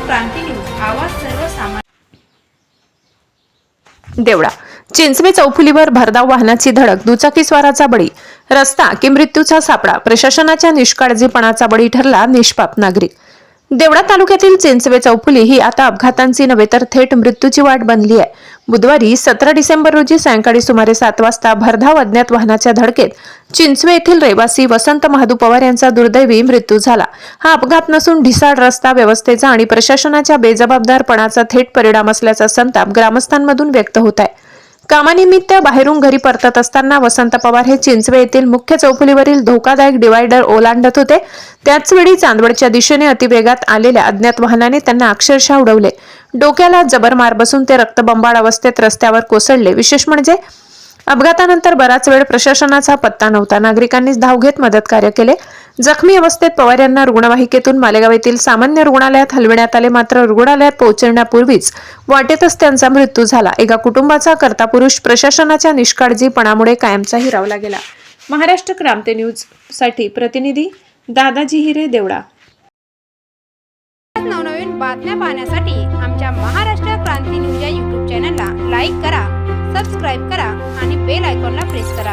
क्रांती news, आवाज सर्वसामान्य। देवळा चिंचवे चौफुलीवर भरधाव वाहनाची धडक, दुचाकीस्वाराचा बळी, रस्ता की मृत्यूचा सापळा, प्रशासनाच्या निष्काळजीपणाचा बळी ठरला निष्पाप नागरिक। देवळा तालुक्यातील चिंचवे चौफुली ही आता अपघातांची नव्हे तर थेट मृत्यूची वाट बनली आहे। बुधवारी 17 डिसेंबर रोजी सायंकाळी सुमारे 7 वाजता भरधाव अज्ञात वाहनाच्या धडकेत चिंचवे येथील रहिवासी वसंत महादू पवार यांचा दुर्दैवी मृत्यू झाला। हा अपघात नसून ढिसाळ रस्ता व्यवस्थेचा आणि प्रशासनाच्या बेजबाबदारपणाचा थेट परिणाम असल्याचा संताप ग्रामस्थांमधून व्यक्त होत आहे। कामानिमित्त बाहेरून घरी परतत असताना वसंत पवार हे चिंचवे येथील मुख्य चौफुलीवरील धोकादायक डिवायडर ओलांडत होते। त्याचवेळी चांदवडच्या दिशेने अतिवेगात आलेल्या अज्ञात वाहनाने त्यांना अक्षरशः उडवले। डोक्याला जबर मार बसून ते रक्तबंबाळ अवस्थेत रस्त्यावर कोसळले। विशेष म्हणजे अपघातानंतर बराच वेळ प्रशासनाचा पत्ता नव्हता। नागरिकांनी धाव घेत मदत कार्य केले। जखमी अवस्थेत पवार यांना रुग्णवाहिकेतून मालेगाव येथील सामान्य रुग्णालयात हलविण्यात आले, मात्र रुग्णालयात पोहोचण्यापूर्वीच वाटेतच त्यांचा मृत्यू झाला। एका कुटुंबाचा कर्ता पुरुष प्रशासनाच्या निष्काळजीपणामुळे कायमचा हिरावला गेला। महाराष्ट्र क्रांती न्यूज साठी प्रतिनिधी दादाजी हिरे, देवळा। नवनवीन बातम्या पाहण्यासाठी आमच्या महाराष्ट्र क्रांती न्यूज या YouTube चॅनलला लाईक करा, सबस्क्राईब करा आणि बेल आयकॉनला प्रेस करा।